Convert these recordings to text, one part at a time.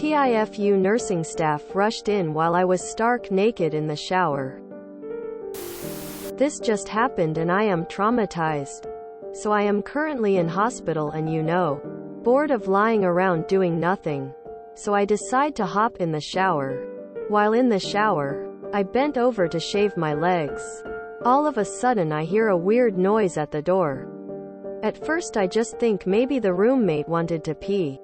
TIFU nursing staff rushed in while I was stark naked in the shower. This just happened and I am traumatized. So I am currently in hospital and bored of lying around doing nothing. So I decide to hop in the shower. While in the shower, I bent over to shave my legs. All of a sudden I hear a weird noise at the door. At first I just think maybe the roommate wanted to pee.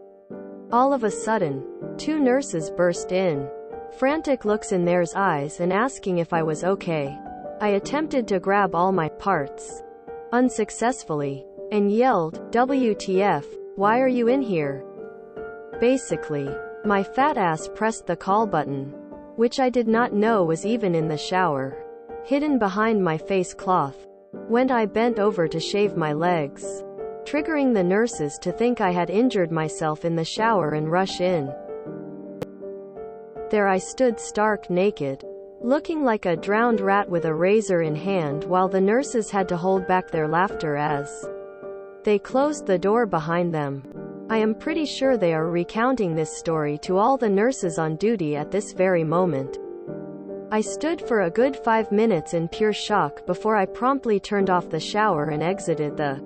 All of a sudden, 2 nurses burst in. Frantic looks in their eyes and asking if I was okay. I attempted to grab all my parts, unsuccessfully, and yelled, "WTF, why are you in here?" Basically, my fat ass pressed the call button, which I did not know was even in the shower, hidden behind my face cloth, when I bent over to shave my legs, triggering the nurses to think I had injured myself in the shower and rush in. There I stood stark naked, looking like a drowned rat with a razor in hand, while the nurses had to hold back their laughter as they closed the door behind them. I am pretty sure they are recounting this story to all the nurses on duty at this very moment. I stood for a good 5 minutes in pure shock before I promptly turned off the shower and exited the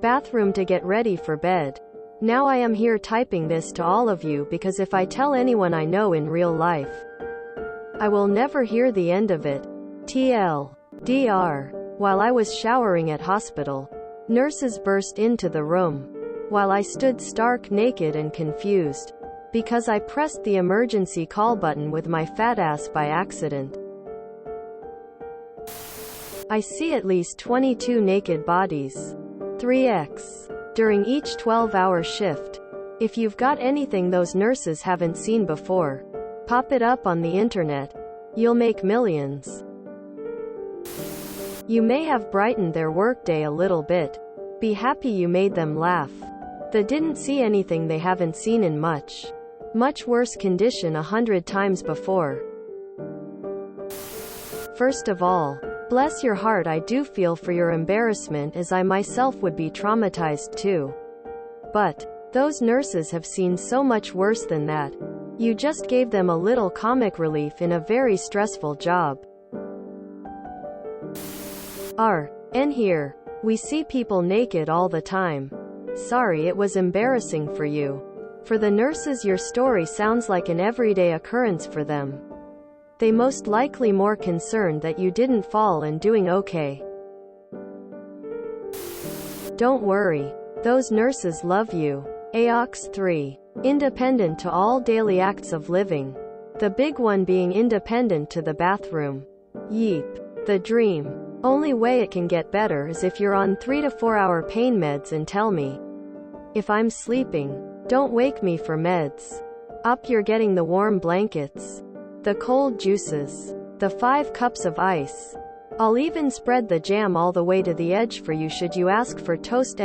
bathroom to get ready for bed. Now I am here typing this to all of you because if I tell anyone I know in real life, I will never hear the end of it. TLDR. While I was showering at hospital, nurses burst into the room, while I stood stark naked and confused, because I pressed the emergency call button with my fat ass by accident. I see at least 22 naked bodies. 3x. During each 12-hour shift. If you've got anything those nurses haven't seen before, pop it up on the internet. You'll make millions. You may have brightened their workday a little bit. Be happy you made them laugh. They didn't see anything they haven't seen in much worse condition 100 times before. First of all, bless your heart, I do feel for your embarrassment as I myself would be traumatized too. But those nurses have seen so much worse than that. You just gave them a little comic relief in a very stressful job. And here, we see people naked all the time. Sorry it was embarrassing for you. For the nurses, your story sounds like an everyday occurrence for them. They most likely more concerned that you didn't fall and doing okay. Don't worry. Those nurses love you. AOX 3. Independent to all daily acts of living. The big one being independent to the bathroom. Yeep. The dream. Only way it can get better is if you're on 3 to 4 hour pain meds and tell me if I'm sleeping. Don't wake me for meds. You're getting the warm blankets, the cold juices, the 5 cups of ice. I'll even spread the jam all the way to the edge for you should you ask for toast.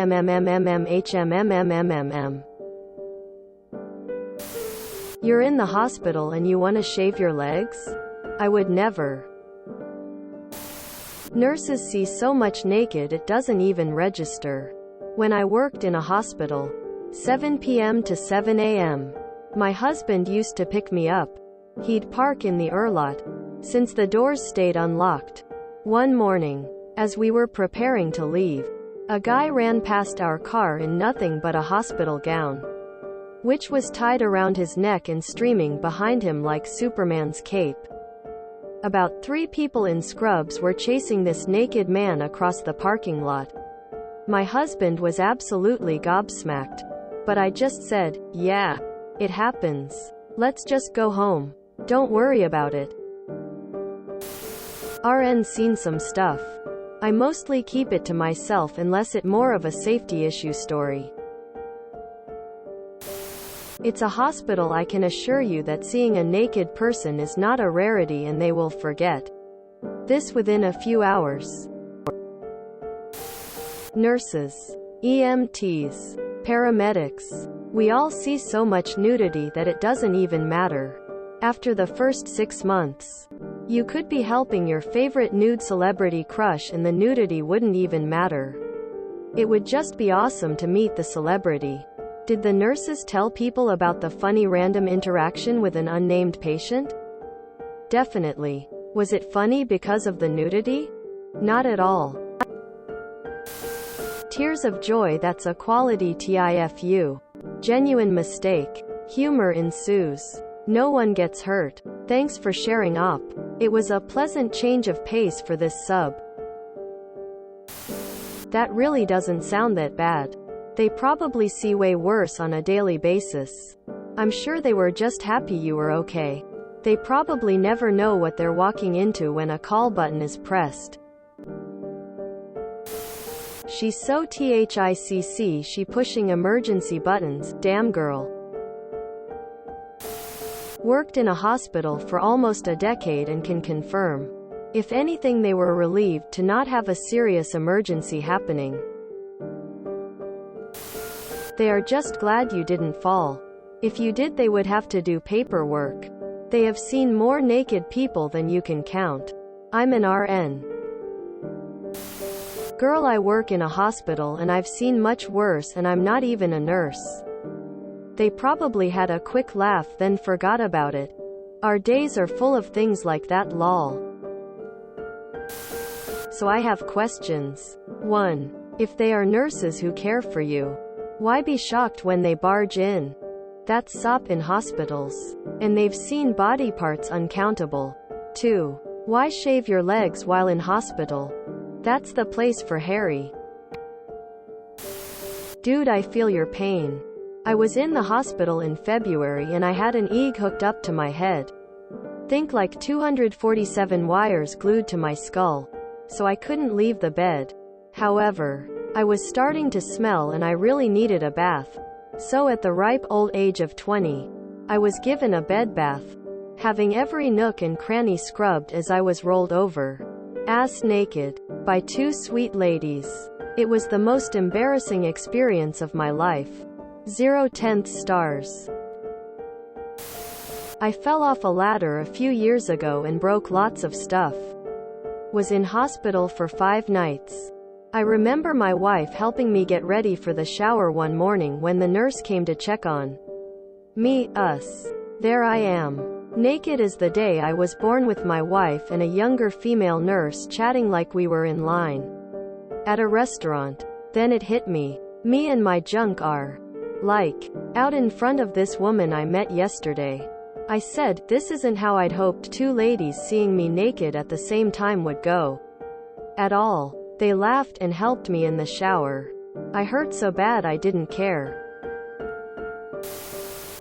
You're in the hospital and you want to shave your legs? I would never. Nurses see so much naked it doesn't even register. When I worked in a hospital, 7 p.m. to 7 a.m., my husband used to pick me up. He'd park in the lot, since the doors stayed unlocked. One morning, as we were preparing to leave, a guy ran past our car in nothing but a hospital gown, which was tied around his neck and streaming behind him like Superman's cape. About 3 people in scrubs were chasing this naked man across the parking lot. My husband was absolutely gobsmacked, but I just said, "Yeah, it happens. Let's just go home. Don't worry about it." RN's seen some stuff. I mostly keep it to myself unless it's more of a safety issue story. It's a hospital. I can assure you that seeing a naked person is not a rarity and they will forget this within a few hours. Nurses, EMTs, paramedics. We all see so much nudity that it doesn't even matter. After the first 6 months, you could be helping your favorite nude celebrity crush and the nudity wouldn't even matter. It would just be awesome to meet the celebrity. Did the nurses tell people about the funny random interaction with an unnamed patient? Definitely. Was it funny because of the nudity? Not at all. Tears of joy. That's a quality TIFU. Genuine mistake. Humor ensues. No one gets hurt. Thanks for sharing up. It was a pleasant change of pace for this sub. That really doesn't sound that bad. They probably see way worse on a daily basis. I'm sure they were just happy you were okay. They probably never know what they're walking into when a call button is pressed. She's so THICC, she pushing emergency buttons, damn girl. Worked in a hospital for almost a decade and can confirm. If anything, they were relieved to not have a serious emergency happening. They are just glad you didn't fall. If you did, they would have to do paperwork. They have seen more naked people than you can count. I'm an RN. Girl, I work in a hospital and I've seen much worse, and I'm not even a nurse. They probably had a quick laugh then forgot about it. Our days are full of things like that, lol. So I have questions. 1. If they are nurses who care for you, why be shocked when they barge in? That's SOP in hospitals. And they've seen body parts uncountable. 2. Why shave your legs while in hospital? That's the place for hairy. Dude, I feel your pain. I was in the hospital in February and I had an egg hooked up to my head. Think like 247 wires glued to my skull. So I couldn't leave the bed. However, I was starting to smell and I really needed a bath. So at the ripe old age of 20, I was given a bed bath, having every nook and cranny scrubbed as I was rolled over, ass naked, by 2 sweet ladies. It was the most embarrassing experience of my life. 0 stars. I fell off a ladder a few years ago and broke lots of stuff. Was in hospital for 5 nights. I remember my wife helping me get ready for the shower one morning when the nurse came to check on us. There I am, naked as the day I was born, with my wife and a younger female nurse chatting like we were in line at a restaurant. Then it hit me. Me and my junk are like out in front of this woman I met yesterday. I said, this isn't how I'd hoped 2 ladies seeing me naked at the same time would go at all. They laughed and helped me in the shower. I hurt so bad I didn't care.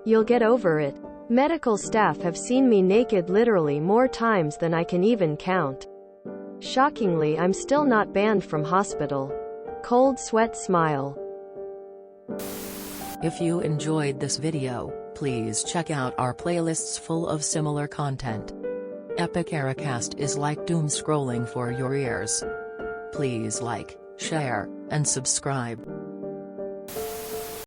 You'll get over it. Medical staff have seen me naked literally more times than I can even count. Shockingly, I'm still not banned from hospital. Cold sweat smile. If you enjoyed this video, please check out our playlists full of similar content. Epic Ericast is like doom scrolling for your ears. Please like, share, and subscribe.